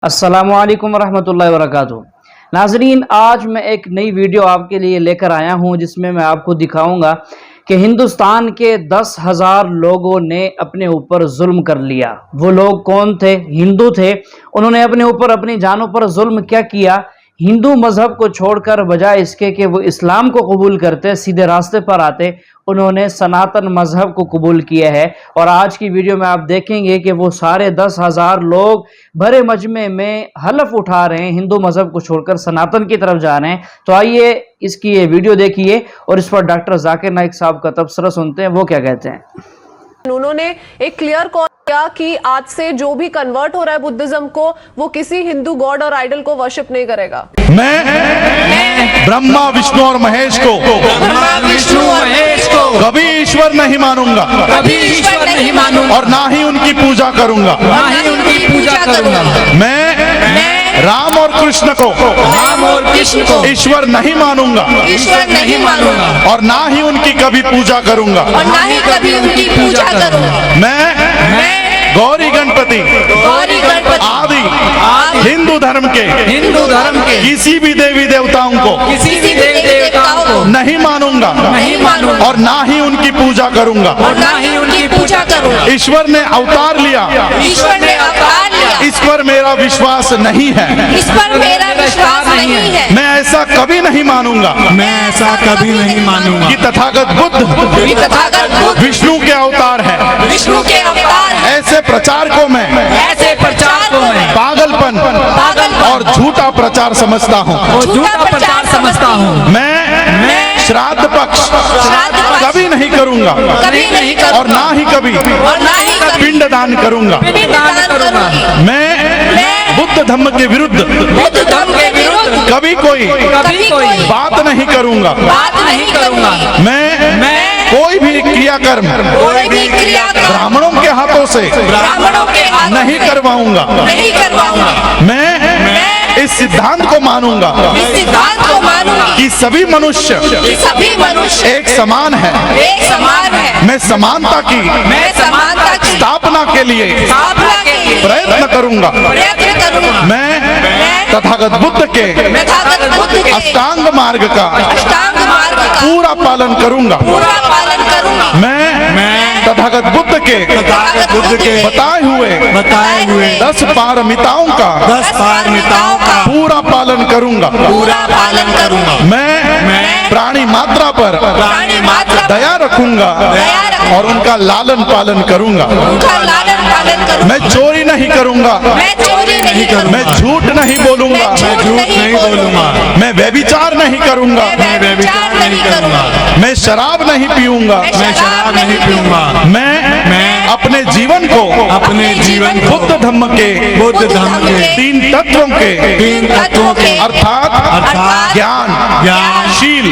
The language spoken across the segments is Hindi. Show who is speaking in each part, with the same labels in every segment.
Speaker 1: अस्सलामुअलैकुम वरहमतुल्लाहि वबरकातुहू। नाजरीन, आज मैं एक नई वीडियो आपके लिए लेकर आया हूं जिसमें मैं आपको दिखाऊंगा कि हिंदुस्तान के 10,000 लोगों ने अपने ऊपर जुल्म कर लिया। वो लोग कौन थे? हिंदू थे। उन्होंने अपने ऊपर अपनी जानों पर जुल्म क्या किया? हिंदू मज़हब को छोड़कर बजाय इसके कि वो इस्लाम को कबूल करते, सीधे रास्ते पर आते, उन्होंने सनातन मज़हब को कबूल किया है। और आज की वीडियो में आप देखेंगे कि वो सारे 10,000 लोग भरे मजमे में हलफ उठा रहे हैं, हिंदू मज़हब को छोड़कर सनातन की तरफ जा रहे हैं। तो आइए इसकी ये वीडियो देखिए और इस पर डॉक्टर जाकिर नाइक साहब का तबसरा सुनते हैं, वो क्या कहते हैं।
Speaker 2: उन्होंने एक क्लियर कॉल किया कि आज से जो भी कन्वर्ट हो रहा है बुद्धिज्म को, वो किसी हिंदू गॉड और आइडल को वर्शिप नहीं करेगा।
Speaker 3: मैं ब्रह्मा विष्णु और महेश को कभी ईश्वर नहीं मानूंगा, और ना ही उनकी पूजा करूंगा। मैं राम और कृष्ण को ईश्वर नहीं मानूंगा, और ना ही उनकी कभी पूजा करूंगा। मैं गौरी गणपति आदि हिंदू धर्म के किसी भी देवी देवताओं को नहीं मानूंगा, और ना ही उनकी पूजा करूंगा। ईश्वर ने अवतार लिया, इस पर मेरा विश्वास नहीं है। मैं ऐसा कभी नहीं मानूंगा कि तथागत बुद्ध विष्णु के अवतार है। ऐसे प्रचार को मैं पागलपन और झूठा प्रचार समझता हूँ। मैं श्राद्ध पक्ष कभी नहीं करूंगा, और ना ही कभी पिंडदान करूंगा। मैं बुद्ध धम्म के विरुद्ध कभी कोई बात नहीं करूंगा। मैं कोई भी क्रियाकर्म ब्राह्मणों के हाथों से नहीं करवाऊंगा। मैं इस सिद्धांत को मानूंगा कि सभी मनुष्य एक समान है। मैं समानता की स्थापना के लिए प्रयत्न करूंगा। मैं तथागत बुद्ध के अष्टांग मार्ग का पूरा पालन करूंगा। मैं तथागत बुद्ध के बताए हुए 10 पारमिताओं का पूरा पालन करूंगा। मैं प्राणी मात्रा पर दया रखूंगा और उनका लालन पालन करूंगा। मैं चोरी नहीं करूंगा, मैं झूठ नहीं बोलूंगा, मैं व्यभिचार नहीं करूंगा, मैं शराब नहीं पीऊंगा। मैं अपने जीवन को बुद्ध धम्म के 3 तत्वों के अर्थात ज्ञान, शील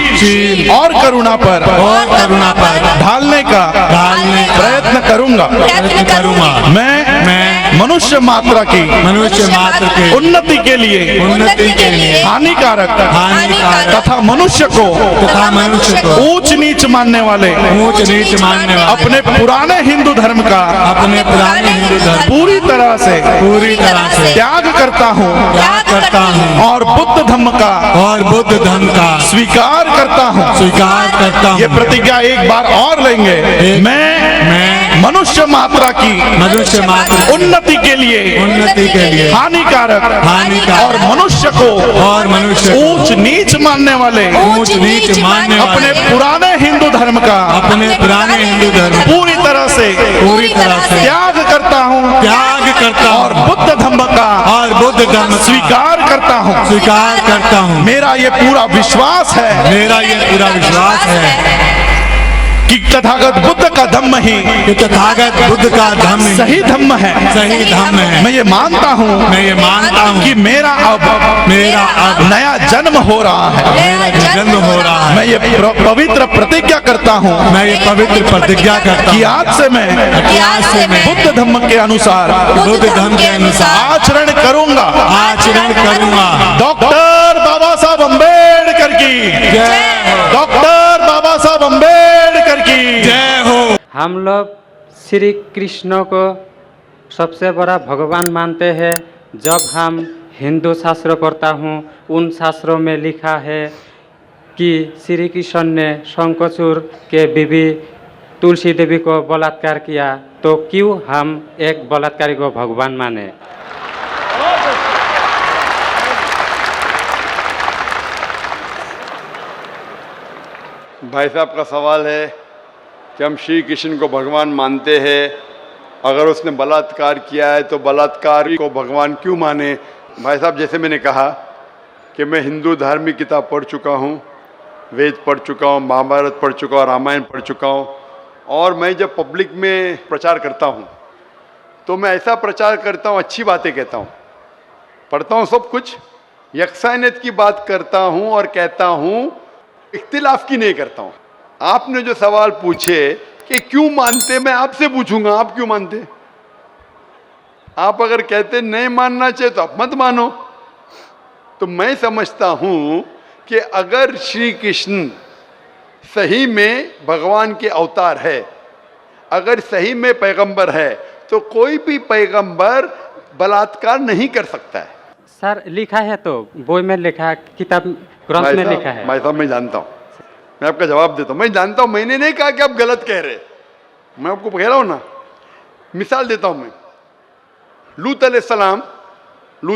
Speaker 3: और करुणा पर ढालने का प्रयत्न करूंगा। मैं मनुष्य मात्रा की उन्नति के लिए हानिकारक तथा मनुष्य को ऊंच नीच मानने वाले अपने पुराने हिंदू धर्म का पूरी तरह से त्याग करता हूँ, और बुद्ध धम्म का स्वीकार करता हूँ। ये प्रतिज्ञा एक बार और लेंगे। मैं मनुष्य मात्रा की उन्नति के लिए हानिकारक और मनुष्य को ऊंच नीच मानने वाले अपने पुराने हिंदू धर्म का पूरी तरह से त्याग करता हूँ, और बुद्ध धम्म का स्वीकार करता हूँ। मेरा ये पूरा विश्वास है कि तथागत बुद्ध का धम्म ही सही धम्म है। मैं ये मानता हूँ कि मेरा अब नया जन्म हो रहा है। मैं ये पवित्र प्रतिज्ञा करता हूँ कि आज से मैं बुद्ध धम्म के अनुसार आचरण करूंगा। डॉक्टर बाबा साहब अम्बेडकर की जय। डॉक्टर बाबा साहब अम्बेडकर की जय हो।
Speaker 4: हम लोग श्री कृष्ण को सबसे बड़ा भगवान मानते हैं, जब हम हिंदू शास्त्र पढ़ता हूँ उन शास्त्रों में लिखा है कि श्री कृष्ण ने शंखचूड़ के बीवी तुलसी देवी को बलात्कार किया, तो क्यों हम एक बलात्कारी को भगवान माने?
Speaker 5: भाई साहब का सवाल है कि हम श्री कृष्ण को भगवान मानते हैं, अगर उसने बलात्कार किया है तो बलात्कारी को भगवान क्यों माने? भाई साहब, जैसे मैंने कहा कि मैं हिंदू धार्मिक किताब पढ़ चुका हूँ, वेद पढ़ चुका हूँ, महाभारत पढ़ चुका हूँ, रामायण पढ़ चुका हूँ, और मैं जब पब्लिक में प्रचार करता हूँ तो मैं ऐसा प्रचार करता हूँ, अच्छी बातें कहता हूँ, पढ़ता हूँ सब कुछ, यकसानियत की बात करता हूँ और कहता हूँ, इख्तिलाफ की नहीं करता हूँ। आपने जो सवाल पूछे कि क्यों मानते, मैं आपसे पूछूंगा आप क्यों मानते? आप अगर कहते नहीं मानना चाहिए तो आप मत मानो। तो मैं समझता हूं कि अगर श्री कृष्ण सही में भगवान के अवतार है, अगर सही में पैगंबर है, तो कोई भी पैगंबर बलात्कार नहीं कर सकता है।
Speaker 4: सर लिखा है, तो बोई में लिखा है, किताब ग्रंथ में लिखा है।
Speaker 5: भाई साहब, मैं जानता हूँ, मैं आपका जवाब देता हूँ, मैं जानता हूँ, मैंने नहीं कहा कि आप गलत कह रहे, मैं आपको कह रहा हूँ ना। मिसाल देता हूँ मैं, लूत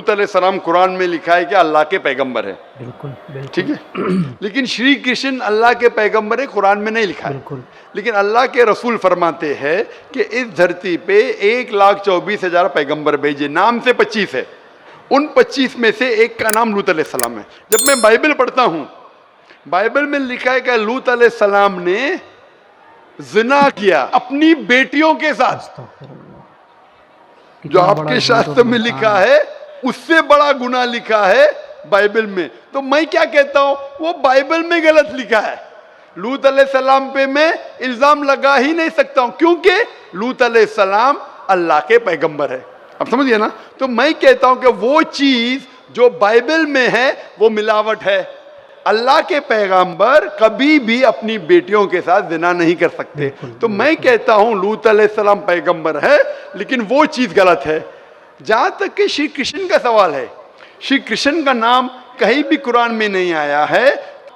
Speaker 5: अलैहिस्सलाम कुरान में लिखा है कि अल्लाह के पैगंबर है, बिल्कुल ठीक है, लेकिन श्री कृष्ण अल्लाह के पैगंबर है, कुरान में नहीं लिखा है। लेकिन अल्लाह के रसूल फरमाते हैं कि इस धरती पे 1,24,000 पैगंबर भेजे, नाम से 25 है, उन 25 में से एक का नाम लूत अलैहिस्सलाम है। जब मैं बाइबल पढ़ता हूँ, बाइबल में लिखा है कि लूत अलैहिस्सलाम ने जिना किया अपनी बेटियों के साथ, जो आपके शास्त्र में लिखा है उससे बड़ा गुनाह लिखा है बाइबल में। तो मैं क्या कहता हूं, वो बाइबल में गलत लिखा है। लूत अलैहिस्सलाम पे मैं इल्जाम लगा ही नहीं सकता हूं, क्योंकि लूत अलैहिस्सलाम अल्लाह के पैगंबर है। अब समझिए ना। तो मैं कहता हूं कि वो चीज जो बाइबल में है वो मिलावट है। अल्लाह के पैगंबर कभी भी अपनी बेटियों के साथ जिना नहीं कर सकते। तो मैं कहता हूं लूत अलैहिस्सलाम पैगंबर है, लेकिन वो चीज गलत है। जहां तक कि श्री कृष्ण का सवाल है, श्री कृष्ण का नाम कहीं भी कुरान में नहीं आया है,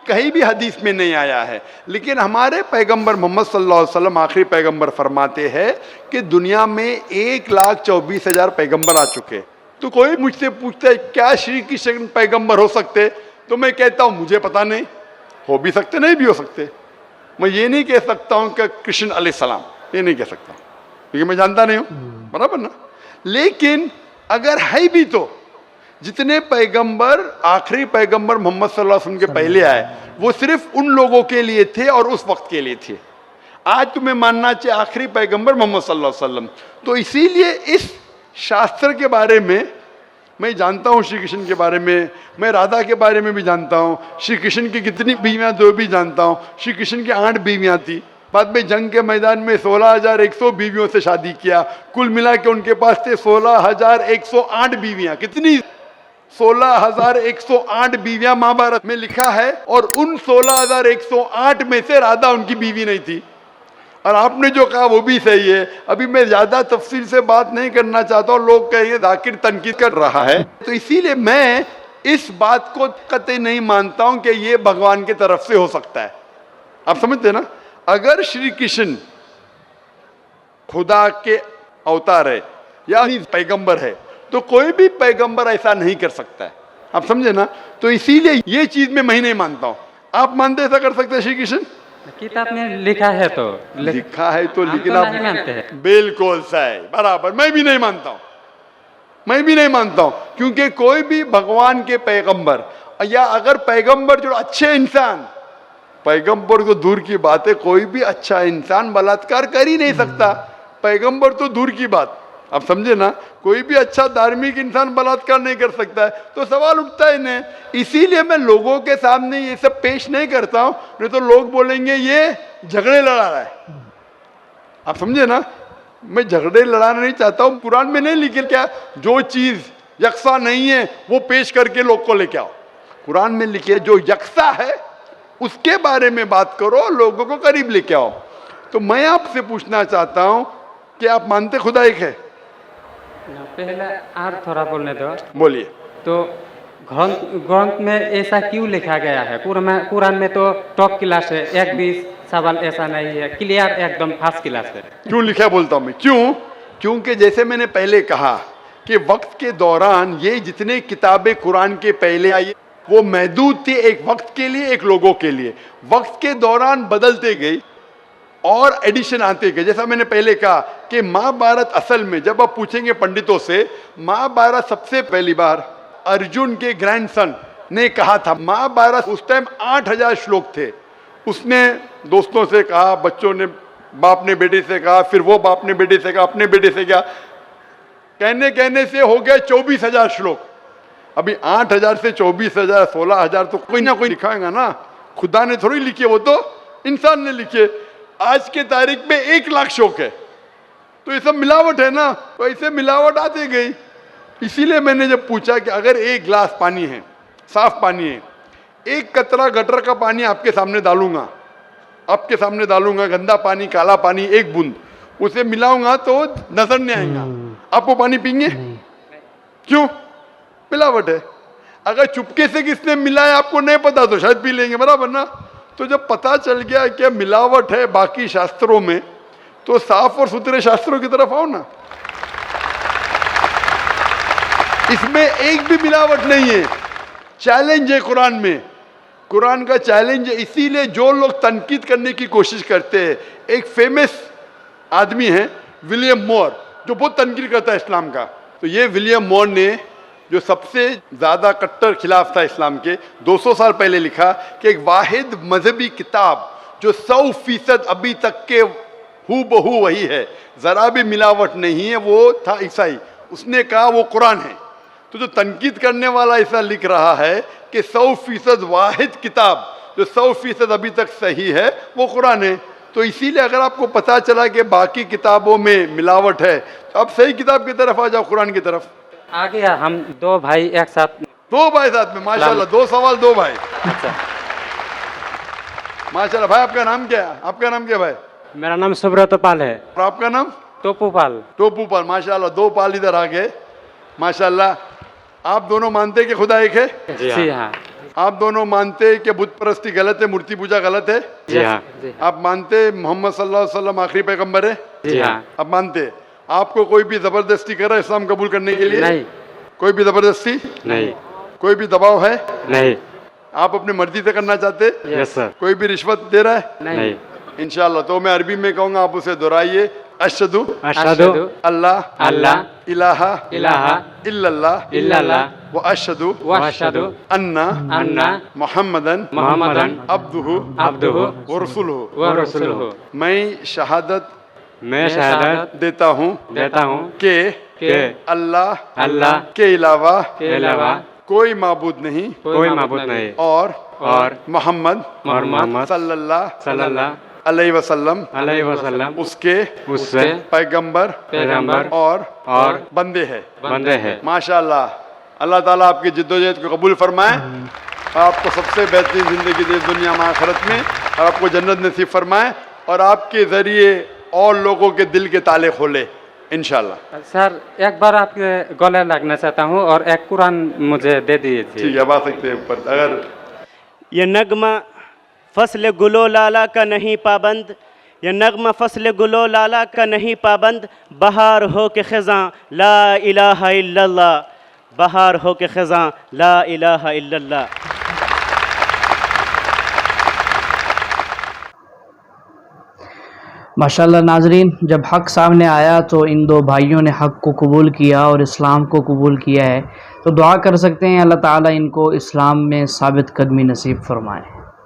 Speaker 5: कहीं भी हदीस में नहीं आया है, लेकिन हमारे पैगंबर मोहम्मद सल्लल्लाहु अलैहि वसल्लम आखिरी पैगंबर फरमाते हैं कि दुनिया में 1,24,000 पैगंबर आ चुके। तो कोई मुझसे पूछता है क्या श्री कृष्ण पैगंबर हो सकते, तो मैं कहता हूं मुझे पता नहीं, हो भी सकते नहीं भी हो सकते। मैं ये नहीं कह सकता हूं कि कृष्ण अलैहिस्सलाम, ये नहीं कह सकता क्योंकि मैं जानता नहीं हूं, बराबर ना। लेकिन अगर है भी तो जितने पैगंबर आखिरी पैगंबर मोहम्मद सल्लल्लाहु अलैहि वसल्लम के पहले आए वो सिर्फ उन लोगों के लिए थे और उस वक्त के लिए थे। आज तुम्हें मानना चाहिए आखिरी पैगंबर मोहम्मद सल्लल्लाहु अलैहि वसल्लम। तो इसीलिए इस शास्त्र के बारे में मैं जानता हूँ, श्री कृष्ण के बारे में, मैं राधा के बारे में भी जानता हूँ, श्री कृष्ण की कितनी बीवियाँ दो भी जानता हूँ। श्री कृष्ण की 8 बीवियाँ थी, बाद में जंग के मैदान में 16,100 बीवियों से शादी किया, कुल मिला के उनके पास थे 16,108 बीवियाँ। कितनी? 16,108 बीवियाँ महाभारत में लिखा है, और उन 16,108 में से राधा उनकी बीवी नहीं थी। और आपने जो कहा वो भी सही है। अभी मैं ज्यादा तफसील से बात नहीं करना चाहता हूँ, लोग कहेंगे जाकिर तनकीद कर रहा है, तो इसीलिए मैं इस बात को कतई नहीं मानता हूं कि ये भगवान की तरफ से हो सकता है। आप समझते ना। अगर श्री कृष्ण खुदा के अवतार है या पैगंबर है, तो कोई भी पैगंबर ऐसा नहीं कर सकता है। आप समझे ना। तो इसीलिए ये चीज मैं नहीं मानता हूं। आप मानते ऐसा कर सकते हैं श्री कृष्ण?
Speaker 4: किताब में लिखा है तो
Speaker 5: लिखा है तो, लेकिन
Speaker 4: तो
Speaker 5: आप
Speaker 4: नहीं मानते हैं।
Speaker 5: बिल्कुल सही, बराबर। मैं भी नहीं मानता हूं, मैं भी नहीं मानता हूं, क्योंकि कोई भी भगवान के पैगंबर या अगर पैगंबर जो अच्छे इंसान, पैगंबर तो दूर की बात है, कोई भी अच्छा इंसान बलात्कार कर ही नहीं सकता। पैगंबर तो दूर की बात, आप समझे ना। कोई भी अच्छा धार्मिक इंसान बलात्कार नहीं कर सकता है, तो सवाल उठता ही नहीं। इसीलिए मैं लोगों के सामने ये सब पेश नहीं करता हूं, नहीं तो लोग बोलेंगे ये झगड़े लड़ा रहा है। आप समझे ना। मैं झगड़े लड़ाना नहीं चाहता हूं। कुरान में नहीं लिखे क्या, जो चीज यकसा नहीं है वो पेश करके लोग को लेके आओ। कुरान में लिखे जो यकसा है उसके बारे में बात करो, लोगों को करीब लेके आओ। तो मैं आपसे पूछना चाहता हूं कि आप मानते खुदा एक है?
Speaker 4: पहले और थोड़ा बोलने दो।
Speaker 5: बोलिए।
Speaker 4: तो ग्रंथ में ऐसा क्यों लिखा गया है? कुरान में तो टॉप क्लास है, एक भी सवाल ऐसा नहीं है, क्लियर एकदम फर्स्ट क्लास है।
Speaker 5: क्यों लिखा बोलता हूं मैं, क्यों? क्योंकि जैसे मैंने पहले कहा कि वक्त के दौरान ये जितने किताबें कुरान के पहले आई वो महदूद थी, एक वक्त के लिए, एक लोगों के लिए। वक्त के दौरान बदलते गई और एडिशन आते गए। जैसा मैंने पहले कहा कि महाभारत असल में जब आप पूछेंगे पंडितों से, महाभारत सबसे पहली बार अर्जुन के ग्रैंडसन ने कहा था। महाभारत उस टाइम 8000 श्लोक थे। उसने दोस्तों से कहा, बच्चों ने, बाप ने बेटे से कहा, फिर वो बाप ने बेटे से कहा, अपने बेटे से कहा, कहने से हो गए 24,000 श्लोक। अभी 8000 से 24,000, 16,000 तो कोई ना कोई लिखाएगा ना, खुदा ने थोड़ी लिखे, वो तो इंसान ने लिखे। आज के तारीख में 1 लाख श्लोक है, तो ये सब मिलावट है ना, तो ऐसे मिलावट आती गई। इसीलिए मैंने जब पूछा कि अगर 1 गिलास पानी है, साफ पानी है, 1 कतरा गटर का पानी आपके सामने डालूंगा, गंदा पानी, काला पानी, 1 बूंद उसे मिलाऊंगा तो नजर नहीं आएगा। आप वो पानी पीएंगे? क्यों? मिलावट है। अगर चुपके से किसने मिलाया आपको नहीं पता तो शायद पी लेंगे, बराबर ना। तो जब पता चल गया कि मिलावट है बाकी शास्त्रों में, तो साफ और सुथरे शास्त्रों की तरफ आओ ना। इसमें एक भी मिलावट नहीं है। चैलेंज है कुरान में, कुरान का चैलेंज है। इसीलिए जो लोग तनकीद करने की कोशिश करते हैं, एक फेमस आदमी है विलियम मोर, जो बहुत तनकीद करता है इस्लाम का। तो ये विलियम मोर ने, जो सबसे ज्यादा कट्टर खिलाफ था इस्लाम के, 200 साल पहले लिखा कि एक वाहिद मजहबी किताब जो 100% अभी तक के हूबहू वही है, जरा भी मिलावट नहीं है, वो था ईसाई। उसने कहा वो कुरान है। तो जो तनकीद करने वाला ऐसा लिख रहा है कि 100% वाहिद किताब जो 100% अभी तक सही है वो कुरान है। तो इसीलिए अगर आपको पता चला कि बाकी किताबों में मिलावट है, तो आप सही किताब की तरफ आ जाओ, कुरान की तरफ।
Speaker 4: आ गया, हम 2 भाई एक साथ,
Speaker 5: 2 भाई साथ में, माशाल्लाह, 2 सवाल 2 भाई।
Speaker 4: अच्छा,
Speaker 5: माशाल्लाह। भाई आपका नाम क्या है? आपका नाम क्या भाई?
Speaker 4: मेरा नाम सुब्रत पाल है।
Speaker 5: और आपका नाम?
Speaker 4: टोपू पाल।
Speaker 5: टोपू पाल। माशाल्लाह, 2 पाल इधर आ गए। माशाल्लाह। आप दोनों मानते हैं कि खुदा एक है?
Speaker 4: जी हाँ।
Speaker 5: आप दोनों मानते हैं कि बुत परस्ती गलत है, मूर्ति पूजा गलत है?
Speaker 4: जी हाँ।
Speaker 5: आप मानते हैं मोहम्मद सल्लल्लाहु अलैहि वसल्लम आखिरी पैगंबर है?
Speaker 4: जी हाँ।
Speaker 5: आप मानते हैं? आपको कोई भी जबरदस्ती कर रहा है इस्लाम कबूल करने के लिए?
Speaker 4: नहीं।
Speaker 5: कोई भी जबरदस्ती
Speaker 4: नहीं।
Speaker 5: कोई भी दबाव है?
Speaker 4: नहीं।
Speaker 5: आप अपनी मर्जी से करना चाहते?
Speaker 4: Yes sir.
Speaker 5: कोई भी रिश्वत दे रहा है?
Speaker 4: नहीं।
Speaker 5: इंशाल्लाह। तो मैं अरबी में कहूंगा, आप उसे दोहराइए। अशहदु
Speaker 4: अशहदु
Speaker 5: अल्लाह
Speaker 4: अल्लाह
Speaker 5: इलाहा
Speaker 4: इलाहा
Speaker 5: इल्लल्लाह
Speaker 4: इल्लल्लाह
Speaker 5: व अशहदु अन्ना मुहम्मदन अब्दुहु व रसूलुहु। मैं शहादत देता हूँ कि अल्लाह के अलावा कोई माबूद नहीं और मोहम्मद सल्लल्लाहु अलैहि वसल्लम उसके पैगंबर और बंदे हैं। माशाल्लाह। अल्लाह ताला आपकी जिद्दोजहद को कबूल फरमाए, आपको सबसे बेहतरीन जिंदगी दे दुनिया में आखिरत में, और आपको जन्नत नसीब फरमाए, और आपके जरिए और लोगों के दिल के ताले खोले इंशाल्लाह।
Speaker 4: सर, एक बार आपके गले लगना चाहता हूँ और एक कुरान मुझे दे दीजिए।
Speaker 5: ठीक है, अब आ सकते हैं ऊपर। अगर
Speaker 6: ये नगमा फसल गुलो लाला का नहीं पाबंद, ये नगमा फसल गुलो लाला का नहीं पाबंद, बहार हो के ख़ज़ां ला इलाहा इल्लल्लाह, बहार हो के ख़ज़ां ला इलाहा इल्लल्लाह।
Speaker 1: माशाल्लाह नाजरीन, जब हक़ सामने आया तो इन 2 भाइयों ने हक़ को कबूल किया और इस्लाम को कबूल किया है। तो दुआ कर सकते हैं अल्लाह ताला इनको इस्लाम में साबित कदमी नसीब फरमाए।